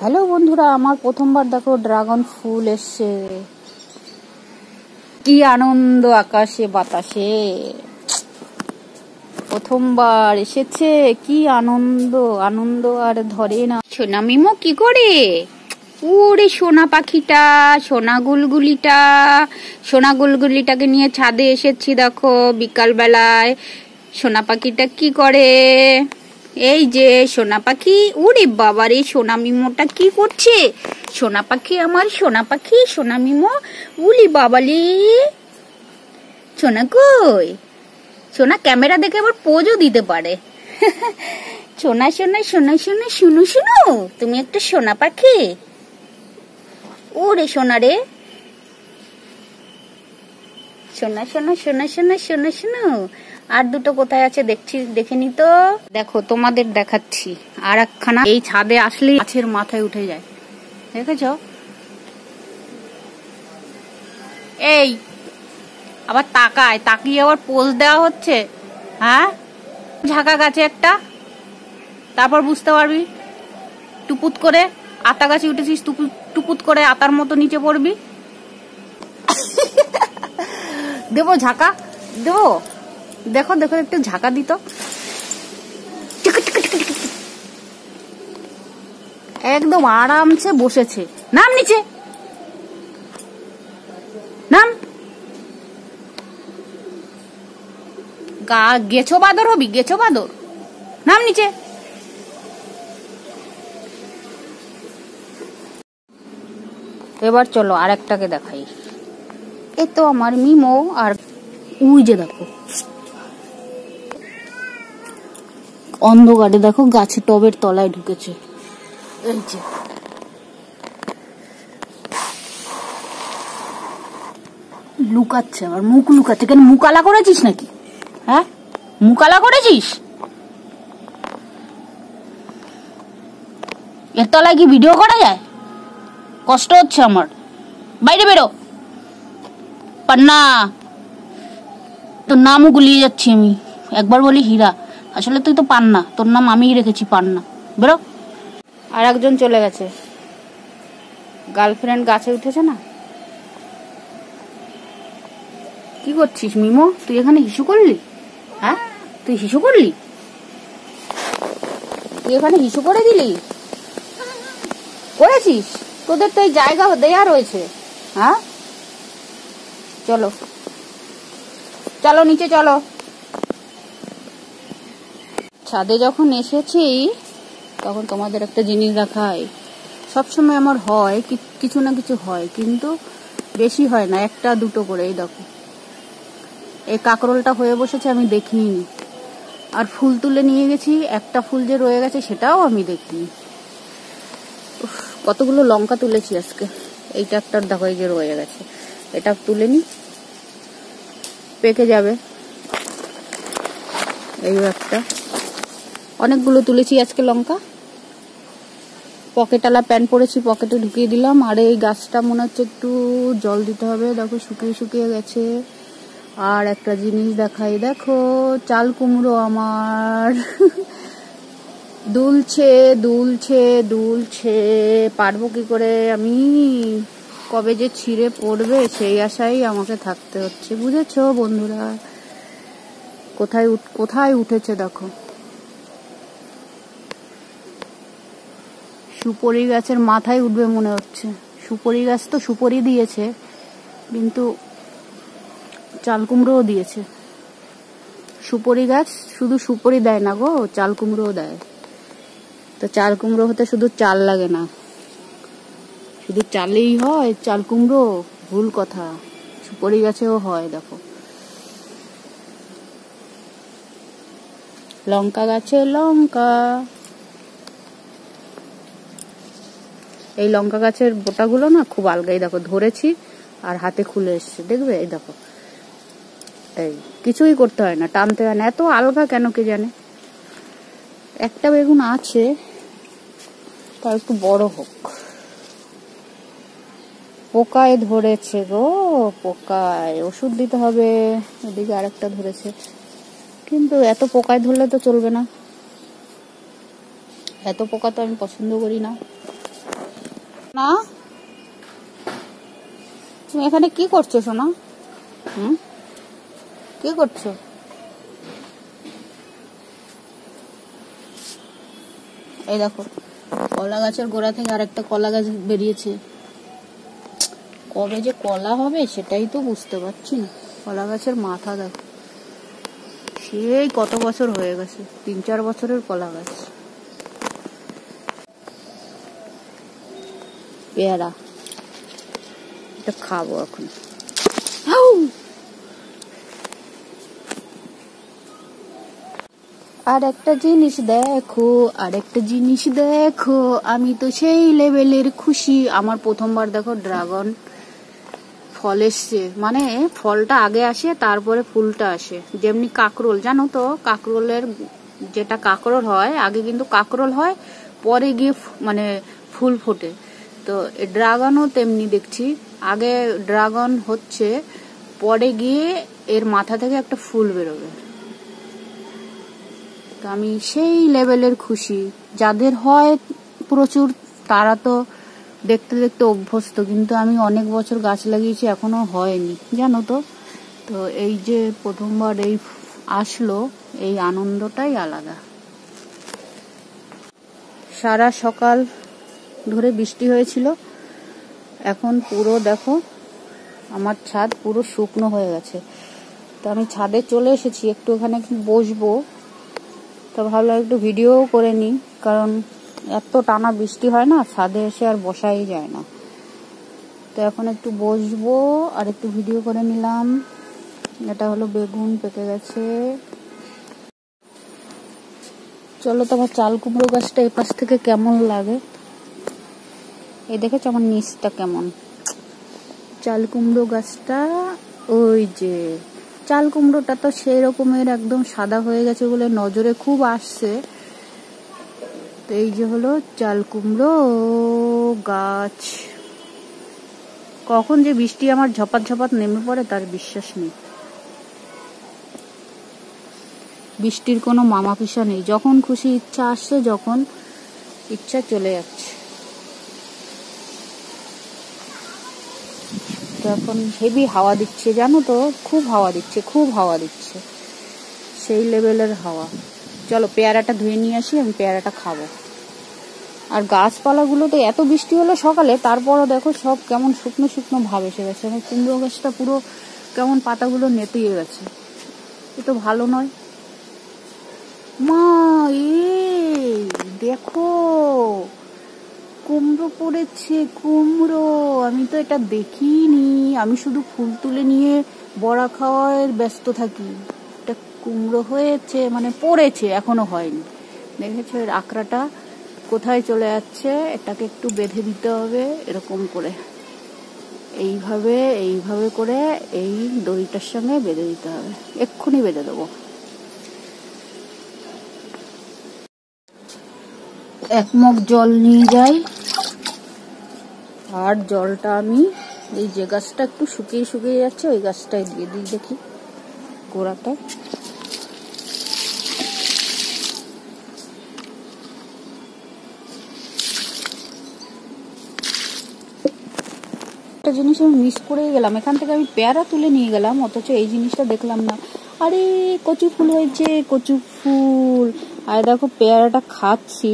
Hello বন্ধুরা, আমার প্রথমবার দেখো ড্রাগন ফুল এসছে। কি আনন্দ আকাশে বাতাসে, প্রথমবার এসেছে। কি আনন্দ, আনন্দ আর ধরে না। সোনা মিমো কি করে? ওরে সোনা পাখিটা, সোনা গুলগুলিটাকে নিয়ে ছাদে এসেছি। দেখো বিকাল বেলায় সোনা পাখিটা কি করে। এই যে সোনা পাখি, ওরে বাবারে সোনা মিমোটা কি করছে? সোনা পাখি, আমার সোনা পাখি, সোনা মিমো, উলি বাবালি। সোনা কই? সোনা ক্যামেরা দেখে আবার পোজও দিতে পারে। সোনা সোনা সোনা সোনা শুনু শুনু, তুমি একটা সোনা পাখি। ওরে সোনা রে, সোনা সোনা সোনা সোনা সোনা শোনো। আর দুটো কোথায় আছে দেখে নি তো। দেখো তোমাদের দেখাচ্ছি আর একখানা। এই ছাদে আসলে গাছের মাথায় উঠে যায়, দেখেছ? এই আবার তাকিয়ে আবার পোজ দেওয়া হচ্ছে। হ্যাঁ, ঝাঁকা গাছে একটা, তারপর বুঝতে পারবি। টুপুত করে আতা গাছে উঠেছিস, টুপুত করে আতার মতো নিচে পড়বি। দেবো ঝাঁকা, দেবো। দেখো দেখো একটু ঝাঁকা দিত। একদম আরামসে বসেছে। নাম নিচে, নাম। গেছো বাদর হবি, গেছো বাদর। নাম নিচে। এবার চলো আর একটাকে দেখাই। এ তো আমার মিমো। আর উই যে দেখো অন্ধকারে, দেখো গাছের টবের তলায় ঢুকেছে। এই যে লুকাচ্ছে, আবার মুখ লুকাচ্ছে। কেন, মুকালা করেছিস নাকি? হ্যাঁ, মুকালা করেছিস? এর তলায় কি ভিডিও করা যায়? কষ্ট হচ্ছে আমার। বাইরে বেরো। পান্না, তোর নামও গুলিয়ে যাচ্ছি আমি। একবার বলি হীরা, আসলে তুই তো পান্না। তোর নাম আমিই রেখেছি, পান্না। বেরো। আর একজন চলে গেছে। গার্লফ্রেন্ড গাছে উঠেছে না। কি করছিস মিমো? তুই এখানে হিসু করলি? হ্যাঁ, তুই হিসু করলি? তুই এখানে হিসু করে দিলি? করেছিস? তোদের তো এই জায়গা দেয়া রয়েছে। হ্যাঁ, চলো চলো নিচে চলো। ছাদে যখন এসেছি তখন তোমাদের একটা জিনিস দেখাই। সবসময় আমার হয় কিছু না কিছু হয়, কিন্তু বেশি হয় না, একটা দুটো করে। এই দেখো এই কাকরোলটা হয়ে বসেছে, আমি দেখিনি। আর ফুল তুলে নিয়ে গেছি, একটা ফুল যে রয়ে গেছে সেটাও আমি দেখিনি। কতগুলো লঙ্কা তুলেছি আজকে। এইটা একটা দেখো, এই যে রয়ে গেছে, এটা তুলে নি, পেকে যাবে। এই একটা, অনেকগুলো তুলেছি আজকে লঙ্কা। পকেটালা প্যান্ট পরেছি, পকেটে ঢুকিয়ে দিলাম। আর এই গাছটা মনে হচ্ছে একটু জল দিতে হবে, দেখো শুকিয়ে শুকিয়ে গেছে। আর একটা জিনিস দেখাই, দেখো চাল কুমড়ো আমার দুলছে দুলছে দুলছে। পারবো কি করে আমি? কবে যে ছিঁড়ে পড়বে সেই আশাই আমাকে থাকতে হচ্ছে, বুঝেছো বন্ধুরা? কোথায় উঠেছে দেখো। সুপারি গাছের মাথায় উঠবে মনে হচ্ছে। সুপারি গাছ তো সুপারি দিয়েছে, কিন্তু চাল কুমড়োও দিয়েছে। সুপারি গাছ শুধু সুপারি দেয় না গো, চাল কুমড়োও দেয়। তো চাল কুমড়ো হতে শুধু চাল লাগে না, শুধু চালেই হয় চাল কুমড়ো? ভুল কথা, সুপারি গাছেও হয়। দেখো লঙ্কা গাছে লঙ্কা। এই লঙ্কা গাছের বোটাগুলো না খুব আলগা। দেখো ধরেছি আর হাতে খুলে এসছে, দেখবে? এই দেখো, এই কিছুই করতে হয় না, টানতে হয় না। এত আলগা কেন কে জানে। একটা বেগুন আছে, তা একটু বড় হোক। পোকায় ধরেছে গো, পোকায় ওষুধ দিতে হবে। এদিকে আরেকটা ধরেছে, কিন্তু এত পোকায় ধরলে তো চলবে না। এত পোকা তো আমি পছন্দ করি না। না তুমি এখানে কি করছো সোনা? কি করছো? এই দেখো কলা গাছের গোড়া থেকে আরেকটা কলা গাছ বেরিয়েছে। কবে যে কলা হবে সেটাই তো বুঝতে পারছি না। কলা গাছের মাথা দেখো, সেই কত বছর হয়ে গেছে, 3-4 বছরের কলা গাছ। পেয়ারা এটা খাবো এখন। আর একটা জিনিস দেখো, আর একটা জিনিস দেখো, আমি তো সেই লেভেলের খুশি। আমার প্রথমবার দেখো ড্রাগন ফল এসছে, মানে ফলটা আগে আসে তারপরে ফুলটা আসে। যেমনি কাকরোল, জানো তো কাকরোলের যেটা কাকরোল হয় আগে কিন্তু কাকরোল হয়, পরে গিয়ে মানে ফুল ফোটে। তো ড্রাগনও তেমনি দেখছি, আগে ড্রাগন হচ্ছে, পরে গিয়ে এর মাথা থেকে একটা ফুল বেরোবে। তো আমি সেই লেভেলের খুশি। যাদের হয় প্রচুর তারা তো দেখতে দেখতে অভ্যস্ত, কিন্তু আমি অনেক বছর গাছ লাগিয়েছি এখনো হয়নি, জানো তো। তো এই যে প্রথমবার এই আসলো, এই আনন্দটাই আলাদা। সারা সকাল ধরে বৃষ্টি হয়েছিল, এখন পুরো দেখো আমার ছাদ পুরো শুকনো হয়ে গেছে। তো আমি ছাদে চলে এসেছি, একটু ওখানে বসবো। তো ভাবলাম একটু ভিডিও করে নিই, কারণ এত টানা বৃষ্টি হয় না, ছাদে এসে আর বসাই যায় না। তো এখন একটু বসবো আর একটু ভিডিও করে নিলাম। এটা হলো বেগুন পেকে গেছে। চলো তো আমার চাল কুমড়ো গাছটা এই পাশ থেকে কেমন লাগে, এই দেখেছো আমার নিচটা কেমন। চাল কুমড়ো গাছটা, ওই যে চাল কুমড়োটা তো সেই রকমের একদম সাদা হয়ে গেছে বলে নজরে খুব আসছে। তো এই যে হলো চাল কুমড়ো গাছ। কখন যে বৃষ্টি আমার ঝপাত ঝপাত নেমে পড়ে তার বিশ্বাস নেই। বৃষ্টির কোনো মামাপিসা নেই, যখন খুশি ইচ্ছা আসছে, যখন ইচ্ছা চলে যাচ্ছে। এখন হেভি হাওয়া দিচ্ছে, জানো তো, খুব হাওয়া দিচ্ছে, খুব হাওয়া দিচ্ছে, সেই লেভেলের হাওয়া। চলো পেয়ারাটা ধুয়ে নিয়ে আসি, আমি পেয়ারাটা খাবো। আর গাছপালাগুলো তো এত বৃষ্টি হলো সকালে, তারপরও দেখো সব কেমন শুকনো শুকনো ভাব এসে গেছে। আমার কুমড়ো গাছটা পুরো কেমন পাতাগুলো নেতিয়ে গেছে, এ তো ভালো নয়। মা এই দেখো কুমড়ো পড়েছে, কুমড়ো, আমি তো এটা দেখিনি। আমি শুধু ফুল তুলে নিয়ে বড়া খাওয়ার ব্যস্ত থাকি। এটা কুমড়ো হয়েছে, মানে পড়েছে, এখনো হয়নি। দেখেছো এর আকড়াটা কোথায় চলে যাচ্ছে, এটাকে একটু বেঁধে দিতে হবে এরকম করে, এইভাবে এইভাবে করে এই দড়িটার সঙ্গে বেঁধে দিতে হবে। এক্ষুনি বেঁধে দেবো। এক মগ জল নিয়ে যাই, আর জলটা আমি এই যে গাছটা একটু শুকিয়ে শুকিয়ে যাচ্ছে ওই গাছটায় দিয়ে দিই, দেখি গোড়াটা। একটা জিনিস আমি মিস করে গেলাম, এখান থেকে আমি পেয়ারা তুলে নিয়ে গেলাম, অথচ এই জিনিসটা দেখলাম না। আরে কচু ফুল হয়েছে, কচু ফুল। আর দেখো পেয়ারাটা খাচ্ছি,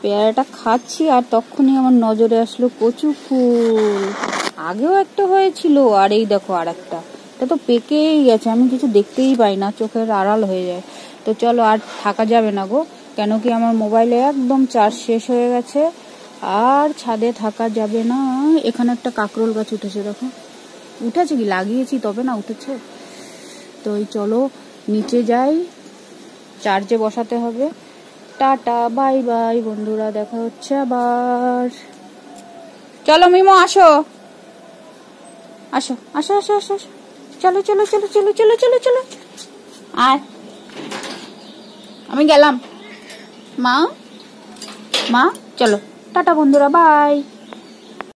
পেয়ারাটা খাচ্ছি, আর তখনই আমার নজরে আসলো কচু ফুল। আগেও একটা হয়েছিল, আর এই দেখো আর একটা। এটা তো পেকেই গেছে, আমি কিছু দেখতেই পাই না, চোখের আড়াল হয়ে যায়। তো চলো আর থাকা যাবে না গো, কেন কি আমার মোবাইলে একদম চার্জ শেষ হয়ে গেছে, আর ছাদে থাকা যাবে না। এখানে একটা কাকরোল গাছ উঠেছে, দেখো উঠেছে কি, লাগিয়েছি তবে না উঠেছে। তো এই চলো নিচে যাই, চার্জে বসাতে হবে। টাটা বাই বাই বন্ধুরা, দেখা হচ্ছে আবার। চলো মিমো আসো, আসো আসো আসো আসো, চলো চলো চলো চলো চলো চলো চলো, আয়, আমি গেলাম। মা মা চলো, টাটা বন্ধুরা, বাই।